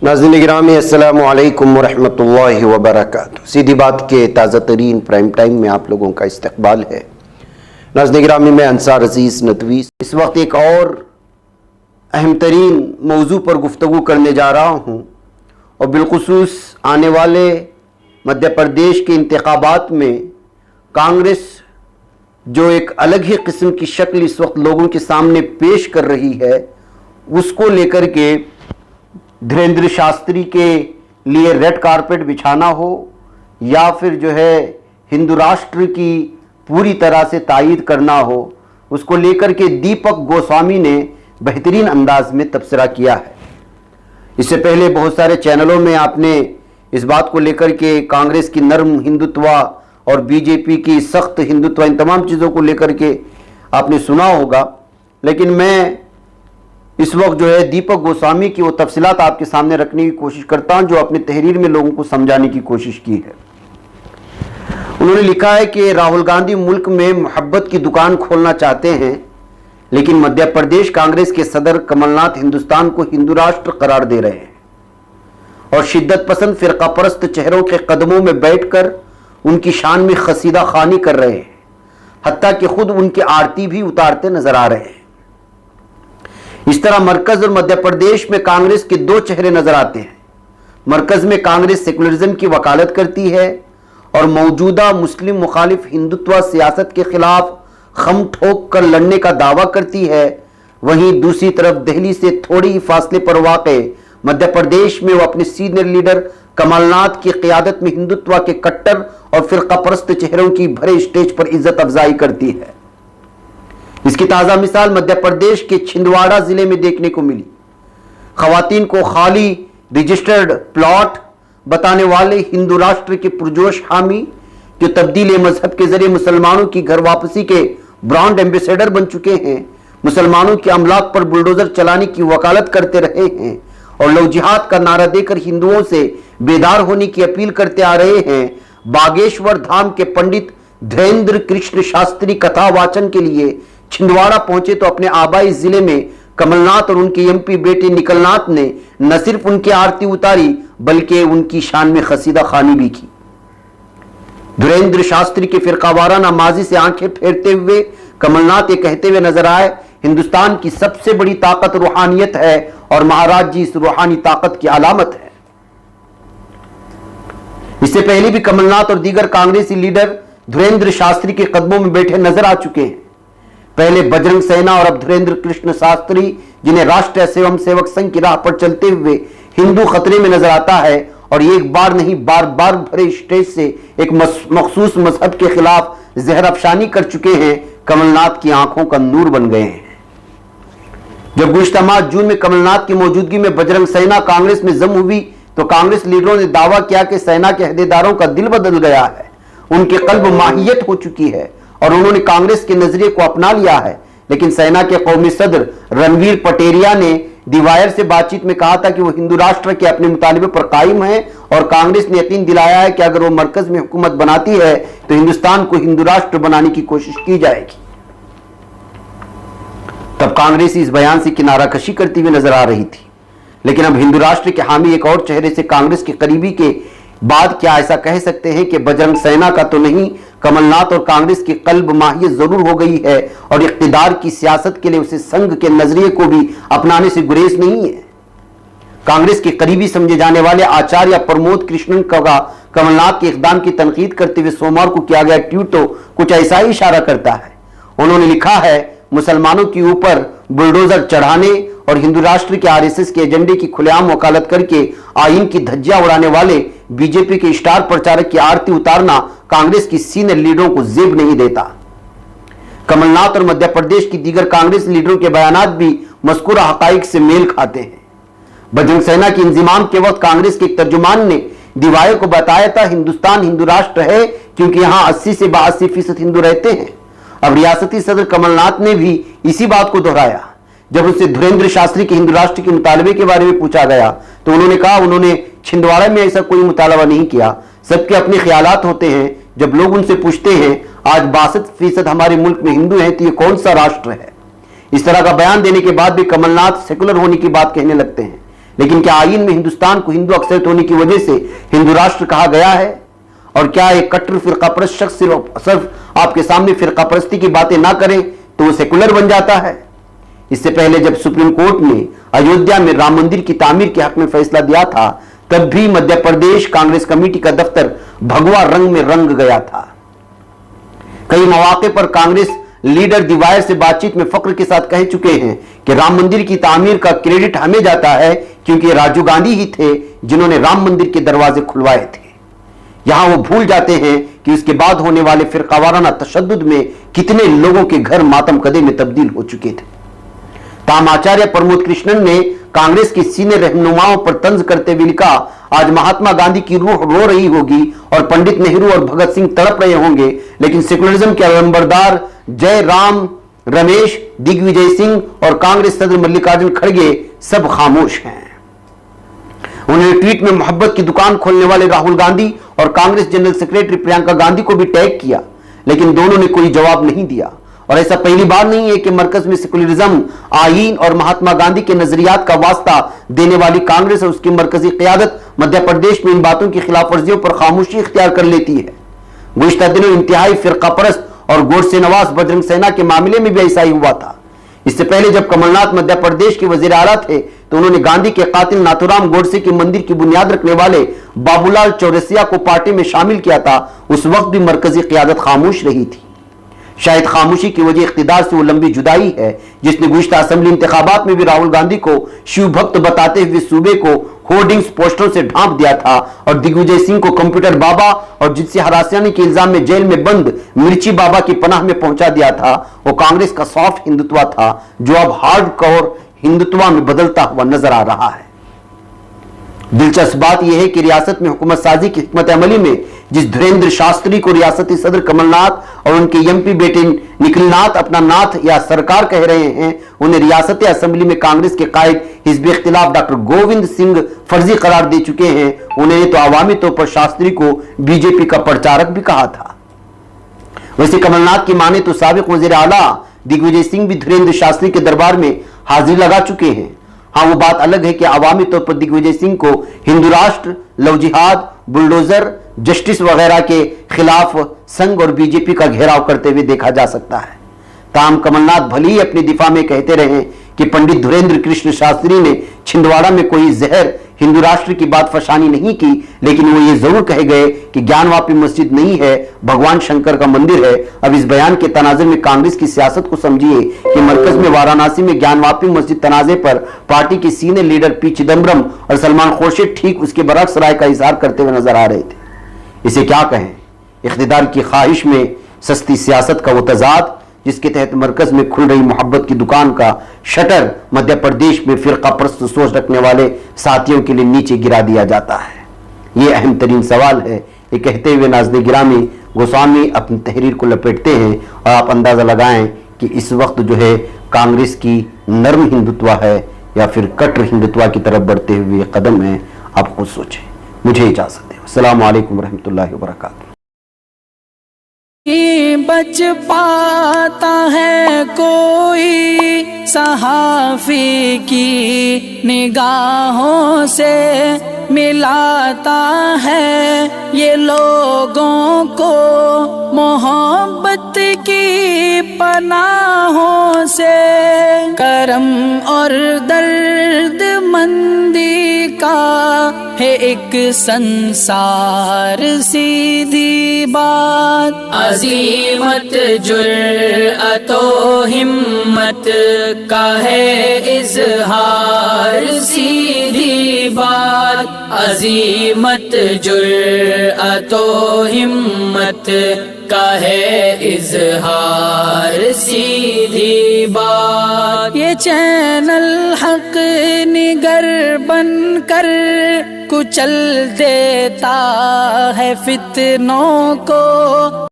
नाज़रीन गिरामी अस्सलामु अलैकुम वरहमतुल्लाहि वबरकातुहू। सीधी बात के ताज़ा तरीन प्राइम टाइम में आप लोगों का इस्तकबाल है। नाज़रीन गिरामी, मैं अंसार अजीज़ नदवी इस वक्त एक और अहम तरीन मौजू पर गुफ्तगू करने जा रहा हूँ और बिलखुसूस आने वाले मध्य प्रदेश के इंतखाबात में कांग्रेस जो एक अलग ही किस्म की शक्ल इस वक्त लोगों के सामने पेश कर रही है, उसको लेकर के धीरेन्द्र शास्त्री के लिए रेड कारपेट बिछाना हो या फिर जो है हिंदू राष्ट्र की पूरी तरह से तायीद करना हो, उसको लेकर के दीपक गोस्वामी ने बेहतरीन अंदाज में तबसरा किया है। इससे पहले बहुत सारे चैनलों में आपने इस बात को लेकर के कांग्रेस की नर्म हिंदुत्व और बीजेपी की सख्त हिंदुत्व, इन तमाम चीज़ों को लेकर के आपने सुना होगा, लेकिन मैं इस वक्त जो है दीपक गोस्वामी की वो तफसीलात आपके सामने रखने की कोशिश करता हूं जो अपनी तहरीर में लोगों को समझाने की कोशिश की है। उन्होंने लिखा है कि राहुल गांधी मुल्क में मोहब्बत की दुकान खोलना चाहते हैं, लेकिन मध्य प्रदेश कांग्रेस के सदर कमलनाथ हिंदुस्तान को हिंदू राष्ट्र करार दे रहे हैं और शिद्दत पसंद फिरका परस्त चेहरों के कदमों में बैठकर उनकी शान में खसीदा खानी कर रहे हैं, हत्ता कि खुद उनकी आरती भी उतारते नजर आ रहे हैं। इस तरह मरकज और मध्य प्रदेश में कांग्रेस के दो चेहरे नजर आते हैं। मरकज में कांग्रेस सेकुलरिज्म की वकालत करती है और मौजूदा मुस्लिम मुखालिफ हिंदुत्व सियासत के खिलाफ खम ठोक कर लड़ने का दावा करती है। वहीं दूसरी तरफ दिल्ली से थोड़ी ही फासले पर वाक़े मध्य प्रदेश में वो अपने सीनियर लीडर कमलनाथ की क़ियादत में हिंदुत्व के कट्टर और फिरका परस्त चेहरों की भरे स्टेज पर इज्जत अफजाई करती है। इसकी ताज़ा मिसाल मध्य प्रदेश के छिंदवाड़ा जिले में देखने को मिली। खवातीन को खाली रजिस्टर्ड प्लॉट बताने वाले हिंदू राष्ट्र के पुरजोश हामी जो तब्दील मजहब के जरिए मुसलमानों की घर वापसी के ब्रांड एम्बेसडर बन चुके हैं, मुसलमानों के अमलाक पर बुलडोजर चलाने की वकालत करते रहे हैं और लव जिहाद का नारा देकर हिंदुओं से बेदार होने की अपील करते आ रहे हैं, बागेश्वर धाम के पंडित धीरेन्द्र कृष्ण शास्त्री कथा वाचन के लिए छिंदवाड़ा पहुंचे तो अपने आबाई जिले में कमलनाथ और उनके एमपी बेटे निकलनाथ ने न सिर्फ उनकी आरती उतारी बल्कि उनकी शान में खसीदा खानी भी की। धीरेन्द्र शास्त्री के फिरकावाराना माजी से आंखें फेरते हुए कमलनाथ ये कहते हुए नजर आए, हिंदुस्तान की सबसे बड़ी ताकत रूहानियत है और महाराज जी इस रूहानी ताकत की अलामत है। इससे पहले भी कमलनाथ और दीगर कांग्रेसी लीडर धीरेन्द्र शास्त्री के कदमों में बैठे नजर आ चुके हैं। पहले बजरंग सेना और अब धीरेन्द्र कृष्ण शास्त्री, जिन्हें राष्ट्रीय स्वयं सेवक संघ की राह पर चलते हुए हिंदू खतरे में नजर आता है और एक बार नहीं बार बार भरे स्टेज से एक मखसूस मजहब के खिलाफ जहर अफशानी कर चुके हैं, कमलनाथ की आंखों का नूर बन गए हैं। जब गुज़श्ता माह जून में कमलनाथ की मौजूदगी में बजरंग सेना कांग्रेस में जम हुई तो कांग्रेस लीडरों ने दावा किया कि सेना के अहदेदारों का दिल बदल गया है, उनके कल्ब माहियत हो चुकी है और उन्होंने कांग्रेस के नजरिए को अपना लिया है। लेकिन सेना के कौमी सदर रणवीर पटेरिया ने दीवायर से बातचीत में कहा था कि वो हिंदू राष्ट्र के अपने मुतालिबे पर कायम है और कांग्रेस ने यकीन दिलाया है कि अगर वो मरकज में हुकूमत बनाती है तो हिंदुस्तान को हिंदू राष्ट्र बनाने की कोशिश की जाएगी। तब कांग्रेस इस बयान से किनाराकशी करती हुई नजर आ रही थी, लेकिन अब हिंदू राष्ट्र के हामी एक और चेहरे से कांग्रेस के करीबी के बाद क्या ऐसा कह सकते हैं कि बजरंग सेना का तो नहीं, कमलनाथ और कांग्रेस की कल्ब माहियत जरूर हो गई है और इख्तिदार की सियासत के लिए उसे संघ के नजरिए को भी अपनाने से गुरेज नहीं है। कांग्रेस के करीबी समझे जाने वाले आचार्य प्रमोद कृष्णन का कमलनाथ के इकदाम की तनकीद करते हुए सोमवार को किया गया ट्वीट तो कुछ ऐसा ही इशारा करता है। उन्होंने लिखा है, मुसलमानों के ऊपर बुलडोजर चढ़ाने और हिंदू राष्ट्र के आरएसएस के एजेंडे की खुलेआम वकालत करके आईन की धज्जियां उड़ाने वाले बीजेपी के स्टार प्रचारक की आरती उतारना कांग्रेस की सीनियर लीडरों को जेब नहीं देता। कमलनाथ और मध्य प्रदेश की दीगर कांग्रेस लीडरों के बयानात भी मज़कूरा हकाइक से मेल खाते हैं। बजरंग सेना के इंजिमाम के वक्त कांग्रेस के एक तर्जुमान ने दीवायर को बताया था, हिंदुस्तान हिंदू राष्ट्र है क्योंकि यहां 80 से 82% हिंदू रहते हैं। अब रियासती सदर कमलनाथ ने भी इसी बात को दोहराया। जब उनसे धीरेन्द्र शास्त्री के हिंदू राष्ट्र के मुतालबे के बारे में पूछा गया तो उन्होंने कहा उन्होंने छिंदवाड़ा में ऐसा कोई मुतालबा नहीं किया, सबके अपने ख्यालात होते हैं। जब लोग उनसे पूछते हैं आज 62% हमारे मुल्क में हिंदू हैं तो ये कौन सा राष्ट्र है, इस तरह का बयान देने के बाद भी कमलनाथ सेकुलर होने की बात कहने लगते हैं। लेकिन क्या आईन में हिंदुस्तान को हिंदू अक्सरियत होने की वजह से हिंदू राष्ट्र कहा गया है? और क्या एक कट्टर फिरकापरस्त शख्स सिर्फ आपके सामने फिरकापरस्ती की बातें ना करे तो वो सेकुलर बन जाता है? इससे पहले जब सुप्रीम कोर्ट ने अयोध्या में राम मंदिर की तामीर के हक में फैसला दिया था, तब भी मध्य प्रदेश कांग्रेस कमेटी का दफ्तर भगवा रंग में रंग गया था। कई मौके पर कांग्रेस लीडर दीवार से बातचीत में फख्र के साथ कह चुके हैं कि राम मंदिर की तामीर का क्रेडिट हमें जाता है, क्योंकि राजीव गांधी ही थे जिन्होंने राम मंदिर के दरवाजे खुलवाए थे। यहां वो भूल जाते हैं कि उसके बाद होने वाले फिरकावाराना तशद्दुद में कितने लोगों के घर मातम कदे में तब्दील हो चुके थे। ताम आचार्य प्रमोद कृष्णन ने कांग्रेस की सीनियर रहनुमाओं पर तंज करते हुए लिखा, आज महात्मा गांधी की रूह रो रही होगी और पंडित नेहरू और भगत सिंह तड़प रहे होंगे, लेकिन सेकुलरिज्म के अलंबरदार जय राम रमेश, दिग्विजय सिंह और कांग्रेस सदर मल्लिकार्जुन खड़गे सब खामोश हैं। उन्होंने ट्वीट में मोहब्बत की दुकान खोलने वाले राहुल गांधी और कांग्रेस जनरल सेक्रेटरी प्रियंका गांधी को भी टैग किया, लेकिन दोनों ने कोई जवाब नहीं दिया। और ऐसा पहली बार नहीं है कि मरकज में सेकुलरिज्म, आईन और महात्मा गांधी के नजरियात का वास्ता देने वाली कांग्रेस और उसकी मरकजी क़यादत मध्य प्रदेश में इन बातों की खिलाफवर्जियों पर खामोशी इख्तियार कर लेती है। गुज़िश्ता दिनों इंतहाई फिरकापरस्त और गोडसे नवाज बजरंग सेना के मामले में भी ऐसा ही हुआ था। इससे पहले जब कमलनाथ मध्य प्रदेश के वजीर आला थे, तो उन्होंने गांधी के कातिल नाथूराम गोडसे के मंदिर की बुनियाद रखने वाले बाबूलाल चौरसिया को पार्टी में शामिल किया था। उस वक्त भी मरकजी क़यादत खामोश रही थी। शायद खामोशी की वजह इख्तिदार से वो लंबी जुदाई है जिसने गुज़िश्ता असेंबली इंतखाबात में भी राहुल गांधी को शिव भक्त बताते हुए सूबे को होर्डिंग्स पोस्टरों से ढांप दिया था और दिग्विजय सिंह को कंप्यूटर बाबा और जिनसे हरासानी के इल्जाम में जेल में बंद मिर्ची बाबा की पनाह में पहुंचा दिया था। वो कांग्रेस का सॉफ्ट हिंदुत्व था जो अब हार्डकोर हिंदुत्व में बदलता हुआ नजर आ रहा है। दिलचस्प बात यह है कि रियासत में हुकूमत साजी की हिकमत अमली में जिस धीरेन्द्र शास्त्री को रियासती सदर कमलनाथ और उनके एमपी बेटे निखिलनाथ अपना नाथ या सरकार कह रहे हैं, उन्हें रियासती असेंबली में कांग्रेस के कायद हिजब इख्तिलाफ डॉक्टर गोविंद सिंह फर्जी करार दे चुके हैं। उन्हें तो अवामी तौर पर शास्त्री को बीजेपी का प्रचारक भी कहा था। वैसे कमलनाथ की माने तो साबिक वजीर आला दिग्विजय सिंह भी धीरेन्द्र शास्त्री के दरबार में हाजिर लगा चुके हैं। हाँ, वो बात अलग है कि अवामी तौर पर दिग्विजय सिंह को हिंदू राष्ट्र, लव जिहाद, बुलडोजर, जस्टिस वगैरह के खिलाफ संघ और बीजेपी का घेराव करते हुए देखा जा सकता है। ताम कमलनाथ भले ही अपने दिफा में कहते रहे कि पंडित धीरेन्द्र कृष्ण शास्त्री ने छिंदवाड़ा में कोई जहर हिंदू राष्ट्र की बात फसानी नहीं की, लेकिन वो ये जरूर कह गए कि ज्ञानवापी मस्जिद नहीं है, भगवान शंकर का मंदिर है। अब इस बयान के तनाज़े में कांग्रेस की सियासत को समझिए कि मरकज में वाराणसी में ज्ञानवापी मस्जिद तनाज़े पर पार्टी के सीनियर लीडर पी चिदम्बरम और सलमान खुर्शीद ठीक उसके बरक्स राय का इजहार करते हुए नजर आ रहे थे। इसे क्या कहें, इख्तिदार की ख्वाहिश में सस्ती सियासत का वो तजाद जिसके तहत मरकज में खुल रही मोहब्बत की दुकान का शटर मध्य प्रदेश में फिरका परस्त सोच रखने वाले साथियों के लिए नीचे गिरा दिया जाता है। ये अहम तरीन सवाल है। ये कहते हुए नाज़रीन गिरामी गोस्वामी अपनी तहरीर को लपेटते हैं और आप अंदाज़ा लगाएं कि इस वक्त जो है कांग्रेस की नर्म हिंदुत्व है या फिर कट्टर हिंदुत्व की तरफ बढ़ते हुए कदम है। आप खुद सोचें। मुझे इजाज़त दें। अस्सलाम वालेकुम रहमतुल्लाहि व बरकातुहू। बच पाता है कोई सहाफ़ी की निगाहों से, मिलाता है ये लोगों को मोहब्बत की पनाहों से। करम और दर्द मंदी का है एक संसार सीधी बात। अज़ीमत जुर्अतो हिम्मत का है इज़हार सीधी बात। अज़ीमत जुर्अतो हिम्मत का है इज़हार सीधी बात। ये चैनल हक निगर बनकर कुचल देता है फितनों को।